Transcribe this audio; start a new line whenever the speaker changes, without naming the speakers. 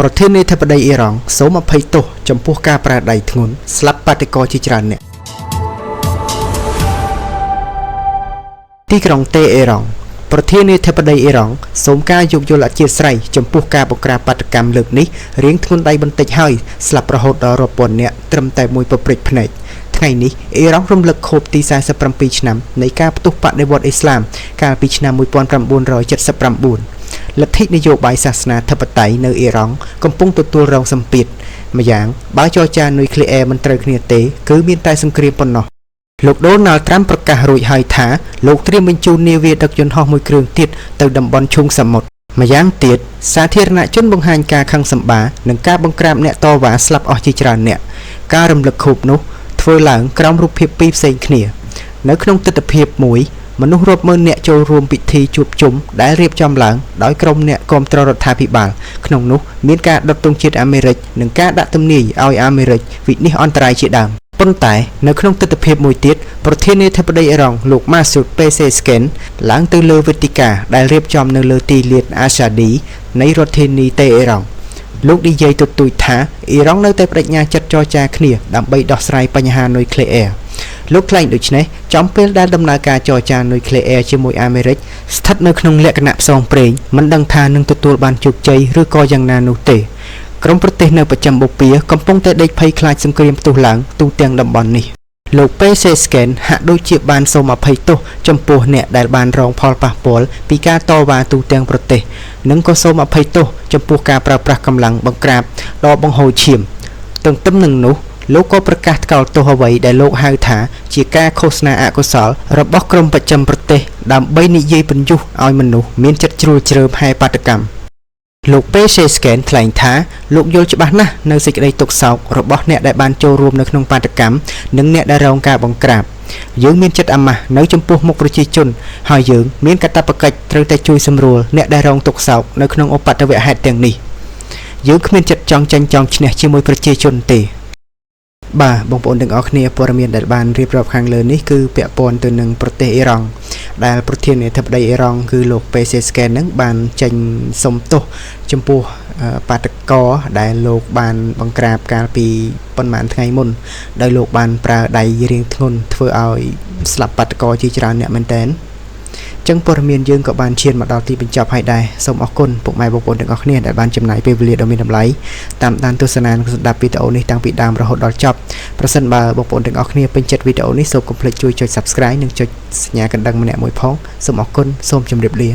ប្រធានាធិបតីអ៊ីរ៉ង់សូមអភ័យទោសចំពោះការប្រើដៃធ្ងន់ស្លាប់បាតកោជាច្រើនអ្នកទីក្រុងតេហេរ៉ង់ប្រធានាធិបតីអ៊ីរ៉ង់សូមការយោគយល់អធ្យាស្រ័យចំពោះការបង្ក្រាបបាតកម្មលើកនេះរៀងធ្ងន់ដៃបន្តិចហើយស្លាប់រហូតដល់រាប់ពាន់នាក់ត្រឹមតែមួយពព្រិចភ្នែកថ្ងៃនេះអ៊ីរ៉ង់រំលឹកខួបទី47ឆ្នាំនៃការផ្ទុះបដិវត្តន៍អ៊ីស្លាមកាលពីឆ្នាំ1979លទ្ធិនយោបាយសាសនាធិបតេយ្យនៅអ៊ីរ៉ង់កំពុងទទួលរងសម្ពាធម្យ៉ាងបើចរចានុយក្លេអ៊ែរមិនត្រូវគ្នាទេគឺមានតែសង្គ្រាមប៉ុណ្ណោះលោកដូណាល់ត្រាំប្រកាសរួចហើយថាលោកត្រៀមបញ្ជូននាវាដឹកយន្តហោះមួយគ្រឿងទៀតទៅតំបន់ឈូងសមុទ្រម្យ៉ាងទៀតសាធារណជនបង្ហាញការខឹងសម្បារនិងការបង្ក្រាបអ្នកតវ៉ាស្លាប់អស់ជាច្រើនអ្នកការរំលឹកខួបនោះធ្វើឡើងក្រោមរូបភាពពីរផ្សេងគ្នានៅក្នុងទិដ្ឋភាពមួយមនុស្សរាប់ម៉ឺនអ្នកចូលរួមពិធីជួបជុំដែលរៀបចំឡើងដោយក្រុមអ្នកគាំទ្ររដ្ឋាភិបាលក្នុងនោះមានការដុតទង់ជាតិអាមេរិកនិងការដាក់ទំនាយឲ្យអាមេរិកវិនិច្ឆ័យអន្តរាយជាដើមប៉ុន្តែនៅក្នុងទិដ្ឋភាពមួយទៀតប្រធានាធិបតីអ៊ីរ៉ង់លោកម៉ាស៊ូត ពេសេស្កេនឡើងទៅលើវេទិកាដែលរៀបចំនៅលើទីលានអាសាឌីនៃរដ្ឋធានីតេហេរ៉ង់លោកនិយាយទទូចថាអ៊ីរ៉ង់នៅតែបដិញ្ញាចិត្តចរចាគ្នាដើម្បីដោះស្រាយបញ្ហានុយក្លេអ៊ែរលោកថ្លែងដូច្នេះចំពេលដែលដំណើរការចរចានុយក្លេអ៊ែរជាមួយអាមេរិកស្ថិតនៅក្នុងលក្ខណៈផ្សងព្រេងមិនដឹងថានឹងទទួលបានជោគជ័យឬក៏យ៉ាងណានោះទេក្រុមប្រទេសនៅប្រចាំបូព៌ាកំពុងតែដេកភ័យខ្លាចសង្គ្រាមផ្ទុះឡើងទូទាំងតំបន់នេះលោកពេសេស្កេនហាក់ដូចជាបានសូមអភ័យទោសចំពោះអ្នកដែលបានរងផលប៉ះពាល់ពីការតវ៉ាទូទាំងប្រទេសនិងក៏សូមអភ័យទោសចំពោះការប្រើប្រាស់កម្លាំងបង្ក្រាបដ៏បង្ហូរឈាមទន្ទឹមនឹងនោះលោកក៏ប្រកាសថ្កោលទោសអ្វីដែលលោកហៅថាជាការឃោសនាអកុសលរបស់ក្រុមប្រចាំប្រទេសដើម្បីនិយាយបញ្យុះឲ្យមនុស្សមានចិត្តជ្រួលជ្រើមហែបាតកម្មលោកពេសេស្កេនថ្លែងថាលោកយល់ច្បាស់ណាស់នៅសេចក្តីទុក្ខសោករបស់អ្នកដែលបានចូលរួមនៅក្នុងបាតកម្មនិងអ្នកដែលរងការបង្ក្រាបយើងមានចិត្តអាម៉ាស់នៅចំពោះមុខប្រជាជនហើយយើងមានកាតព្វកិច្ចត្រូវតែជួយសម្រួលអ្នកដែលរងទុក្ខសោកនៅក្នុងឧបទ្ទវហេតុទាំងនេះយើងគ្មានចិត្តចង់ចាញ់ចង់ឈ្នះជាមួយប្រជាជនទេបាទបងប្អូនទាំងអស់គ្នាព័ត៌មានដែលបានរៀបរាប់ខាងលើនេះគឺពាក់ព័ន្ធទៅនឹងប្រទេសអ៊ីរ៉ង់ដែលប្រធានាធិបតីអ៊ីរ៉ង់គឺលោកពេសេស្កេននឹងបានចេញសុំទោសចំពោះបាតកោដែលលោកបានបង្ក្រាបកាលពីប៉ុន្មានថ្ងៃមុនដោយលោកបានប្រើដៃរាងធ្ងន់ធ្វើឲ្យស្លាប់បាតកោជាច្រើនអ្នកមែនទែនចឹងព័ត៌មានយើងក៏បានឈានមកដល់ទីបញ្ចប់ហើយដែរសូមអរគុណពុកម៉ែបងប្អូនទាំងអស់គ្នាដែលបានចំណាយពេលវេលាដ៏មានតម្លៃតាមដានទស្សនានិងស្ដាប់វីដេអូនេះតាំងពីដើមរហូតដល់ចប់ប្រសិនបើបងប្អូនទាំងអស់គ្នាពេញចិត្តវីដេអូនេះសូមកុំភ្លេចជួយចុច Subscribe និងចុចសញ្ញាកណ្ដឹងម្នាក់មួយផងសូមអរគុណសូមជម្រាបលា